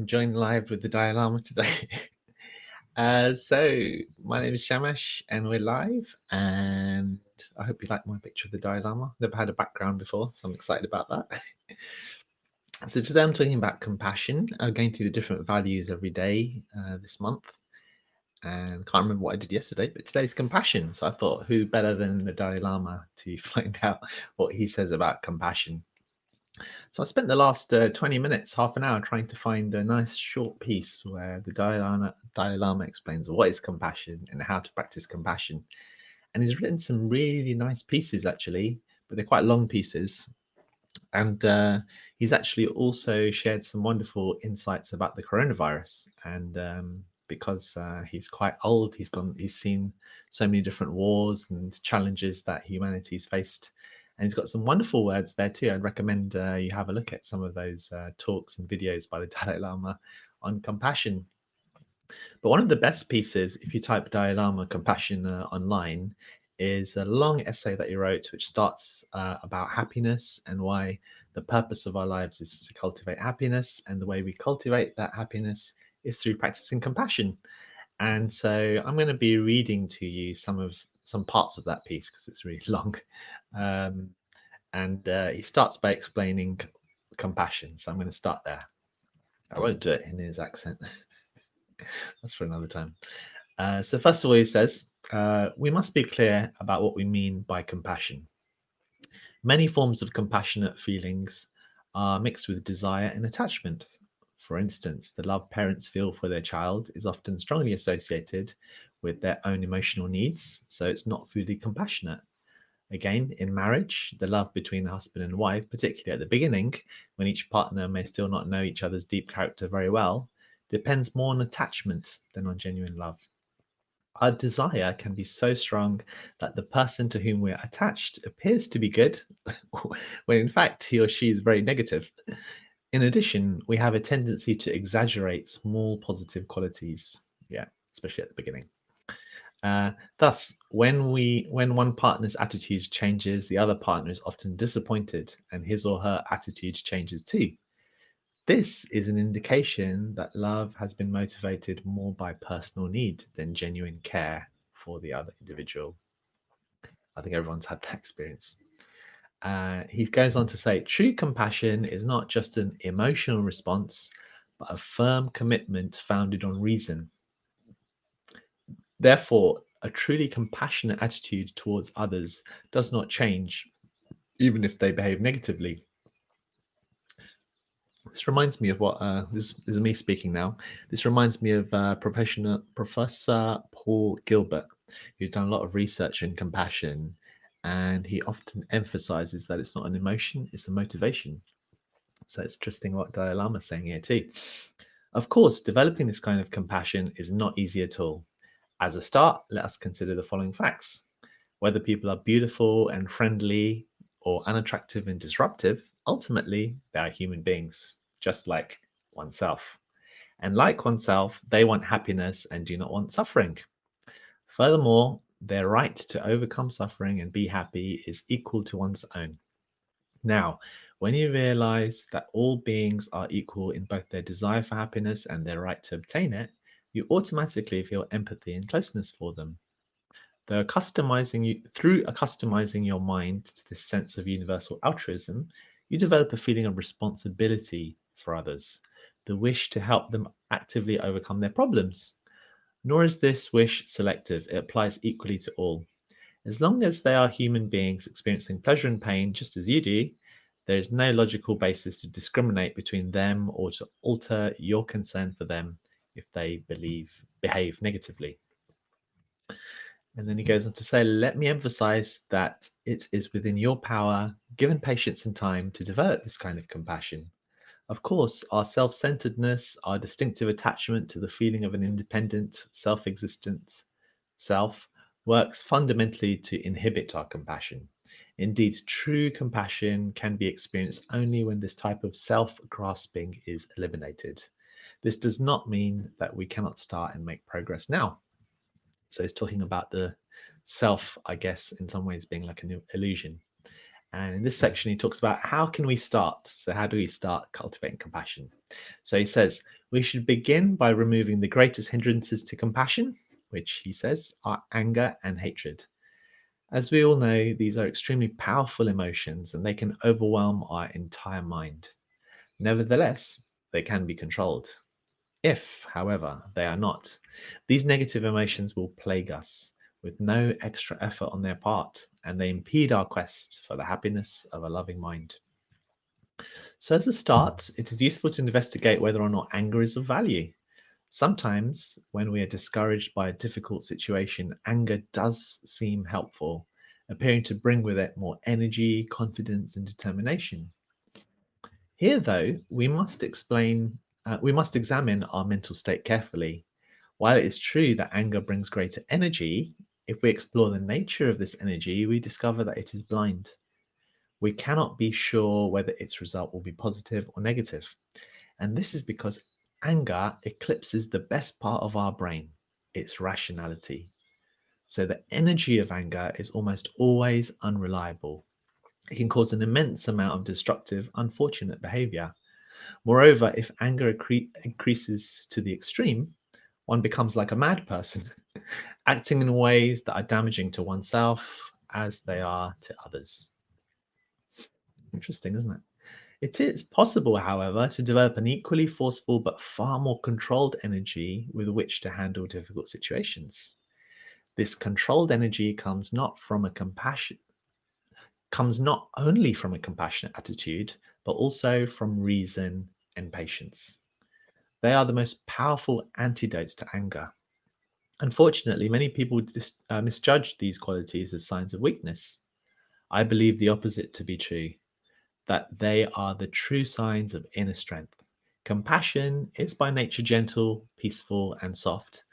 I'm joined live with the Dalai Lama today. My name is Shamash, and we're live. And I hope you like my picture of the Dalai Lama. Never had a background before, so I'm excited about that. So today I'm talking about compassion. I'm going through the different values every day this month, and can't remember what I did yesterday, but today's compassion. So I thought, who better than the Dalai Lama to find out what he says about compassion? So I spent the last 20 minutes, half an hour, trying to find a nice short piece where the Dalai Lama explains what is compassion and how to practice compassion. And he's written some really nice pieces, actually, but they're quite long pieces. And he's actually also shared some wonderful insights about the coronavirus. And because he's quite old, he's seen so many different wars and challenges that humanity's faced, and he's got some wonderful words there too. I'd recommend you have a look at some of those talks and videos by the Dalai Lama on compassion. But one of the best pieces, if you type Dalai Lama compassion online, is a long essay that he wrote, which starts about happiness and why the purpose of our lives is to cultivate happiness, and the way we cultivate that happiness is through practicing compassion. And so I'm going to be reading to you some parts of that piece because it's really long. Um, and he starts by explaining compassion. So I'm going to start there. I won't do it in his accent. That's for another time. So first of all, he says, we must be clear about what we mean by compassion. Many forms of compassionate feelings are mixed with desire and attachment. For instance, the love parents feel for their child is often strongly associated with their own emotional needs, so it's not fully compassionate. Again, in marriage, the love between the husband and wife, particularly at the beginning, when each partner may still not know each other's deep character very well, depends more on attachment than on genuine love. Our desire can be so strong that the person to whom we're attached appears to be good, when in fact he or she is very negative. In addition, we have a tendency to exaggerate small positive qualities. Yeah, especially at the beginning. Thus, when one partner's attitude changes, the other partner is often disappointed, and his or her attitude changes too. This is an indication that love has been motivated more by personal need than genuine care for the other individual. I think everyone's had that experience. He goes on to say, true compassion is not just an emotional response, but a firm commitment founded on reason. Therefore, a truly compassionate attitude towards others does not change, even if they behave negatively. This reminds me of what this is me speaking now. This reminds me of Professor Paul Gilbert, who's done a lot of research in compassion, and he often emphasizes that it's not an emotion, it's a motivation. So it's interesting what Dalai Lama is saying here too. Of course, developing this kind of compassion is not easy at all. As a start, let us consider the following facts. Whether people are beautiful and friendly or unattractive and disruptive, ultimately they are human beings, just like oneself. And like oneself, they want happiness and do not want suffering. Furthermore, their right to overcome suffering and be happy is equal to one's own. Now, when you realize that all beings are equal in both their desire for happiness and their right to obtain it, you automatically feel empathy and closeness for them. Through customizing your mind to this sense of universal altruism, you develop a feeling of responsibility for others, the wish to help them actively overcome their problems. Nor is this wish selective, it applies equally to all. As long as they are human beings experiencing pleasure and pain just as you do, there is no logical basis to discriminate between them or to alter your concern for them if they behave negatively. And then he goes on to say, let me emphasize that it is within your power, given patience and time, to develop this kind of compassion. Of course, our self centeredness, our distinctive attachment to the feeling of an independent, self existent self, works fundamentally to inhibit our compassion. Indeed, true compassion can be experienced only when this type of self grasping is eliminated. This does not mean that we cannot start and make progress now. So he's talking about the self, I guess, in some ways being like an illusion. And in this section, he talks about how can we start? So how do we start cultivating compassion? So he says, we should begin by removing the greatest hindrances to compassion, which he says are anger and hatred. As we all know, these are extremely powerful emotions and they can overwhelm our entire mind. Nevertheless, they can be controlled. If, however, they are not, these negative emotions will plague us with no extra effort on their part, and they impede our quest for the happiness of a loving mind. So, as a start, it is useful to investigate whether or not anger is of value. Sometimes, when we are discouraged by a difficult situation, anger does seem helpful, appearing to bring with it more energy, confidence, and determination. Here, though, we must examine our mental state carefully. While it is true that anger brings greater energy, if we explore the nature of this energy, we discover that it is blind. We cannot be sure whether its result will be positive or negative. And this is because anger eclipses the best part of our brain, its rationality. So the energy of anger is almost always unreliable. It can cause an immense amount of destructive, unfortunate behavior. Moreover, if anger increases to the extreme, one becomes like a mad person, acting in ways that are damaging to oneself as they are to others. Interesting, isn't it? It is possible, however, to develop an equally forceful but far more controlled energy with which to handle difficult situations. This controlled energy comes not only from a compassionate attitude, but also from reason and patience. They are the most powerful antidotes to anger. Unfortunately, many people misjudge these qualities as signs of weakness. I believe the opposite to be true, that they are the true signs of inner strength. Compassion is by nature gentle, peaceful, and soft,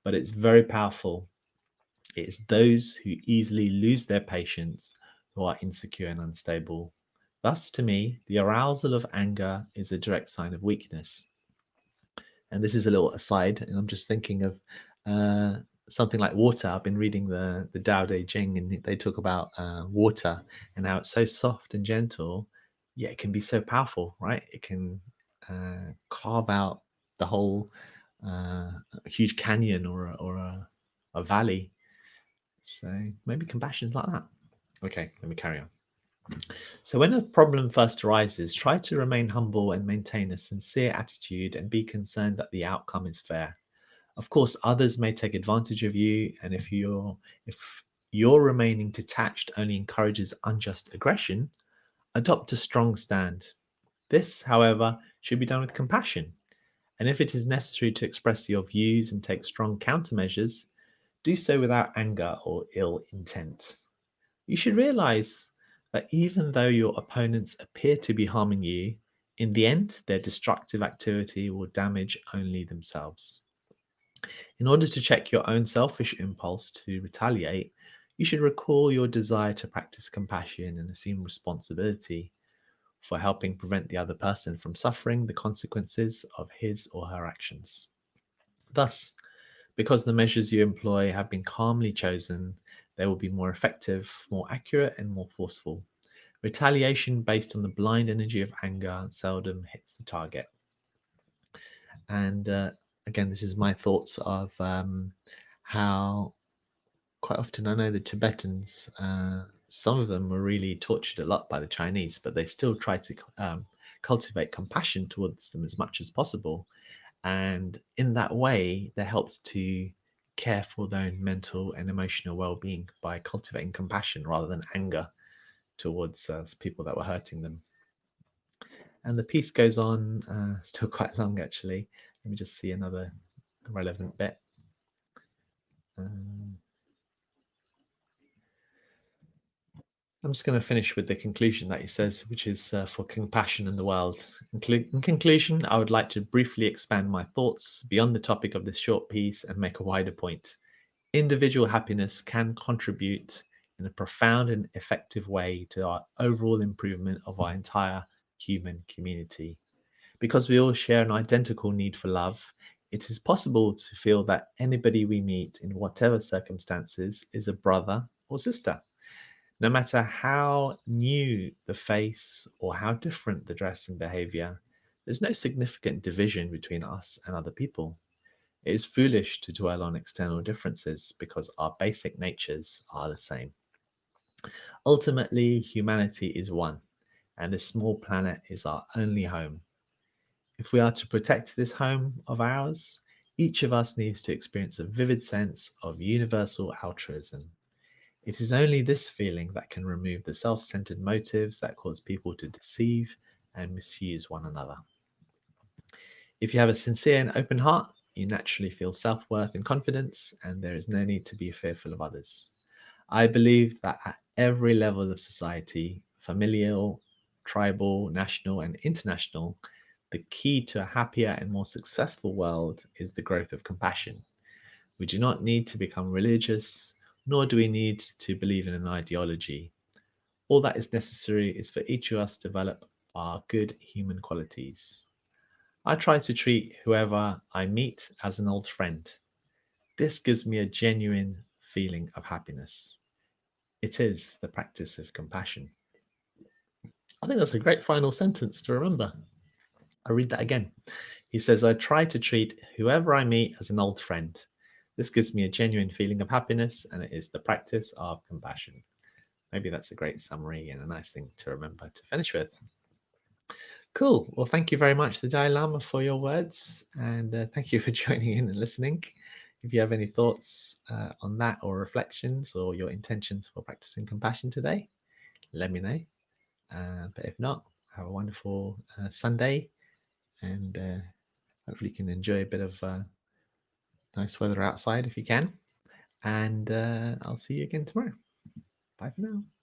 but it's very powerful. It is those who easily lose their patience who are insecure and unstable. Thus, to me, the arousal of anger is a direct sign of weakness. And this is a little aside, and I'm just thinking of uh, something like water. I've been reading the Tao Te Ching, and they talk about water and how it's so soft and gentle, yet it can be so powerful, right? It can carve out the whole huge canyon or a valley. So maybe compassion's like that. Okay, let me carry on. So when a problem first arises, try to remain humble and maintain a sincere attitude and be concerned that the outcome is fair. Of course, others may take advantage of you, and if your remaining detached only encourages unjust aggression, adopt a strong stand. This, however, should be done with compassion, and if it is necessary to express your views and take strong countermeasures, do so without anger or ill intent. You should realize that even though your opponents appear to be harming you, in the end, their destructive activity will damage only themselves. In order to check your own selfish impulse to retaliate, you should recall your desire to practice compassion and assume responsibility for helping prevent the other person from suffering the consequences of his or her actions. Thus, because the measures you employ have been calmly chosen, they will be more effective, more accurate, and more forceful. Retaliation based on the blind energy of anger seldom hits the target. And again, this is my thoughts of how quite often I know the Tibetans, some of them were really tortured a lot by the Chinese, but they still try to cultivate compassion towards them as much as possible. And in that way, they helped to care for their own mental and emotional well-being by cultivating compassion rather than anger towards people that were hurting them. And the piece goes on, still quite long actually. Let me just see another relevant bit. Um, I'm just going to finish with the conclusion that he says, which is for compassion in the world. In conclusion, I would like to briefly expand my thoughts beyond the topic of this short piece and make a wider point. Individual happiness can contribute in a profound and effective way to our overall improvement of our entire human community. Because we all share an identical need for love, it is possible to feel that anybody we meet in whatever circumstances is a brother or sister. No matter how new the face or how different the dress and behavior, there's no significant division between us and other people. It is foolish to dwell on external differences because our basic natures are the same. Ultimately, humanity is one, and this small planet is our only home. If we are to protect this home of ours, each of us needs to experience a vivid sense of universal altruism. It is only this feeling that can remove the self centered motives that cause people to deceive and misuse one another. If you have a sincere and open heart, you naturally feel self worth and confidence, and there is no need to be fearful of others. I believe that at every level of society, familial, tribal, national, and international, the key to a happier and more successful world is the growth of compassion. We do not need to become religious, nor do we need to believe in an ideology. All that is necessary is for each of us to develop our good human qualities. I try to treat whoever I meet as an old friend. This gives me a genuine feeling of happiness. It is the practice of compassion. I think that's a great final sentence to remember. I'll read that again. He says, I try to treat whoever I meet as an old friend. This gives me a genuine feeling of happiness, and it is the practice of compassion. Maybe that's a great summary and a nice thing to remember to finish with. Cool. Well, thank you very much, the Dalai Lama, for your words, and thank you for joining in and listening. If you have any thoughts on that, or reflections, or your intentions for practicing compassion today, let me know. But if not, have a wonderful Sunday, and hopefully you can enjoy a bit of nice weather outside if you can. And I'll see you again tomorrow. Bye for now.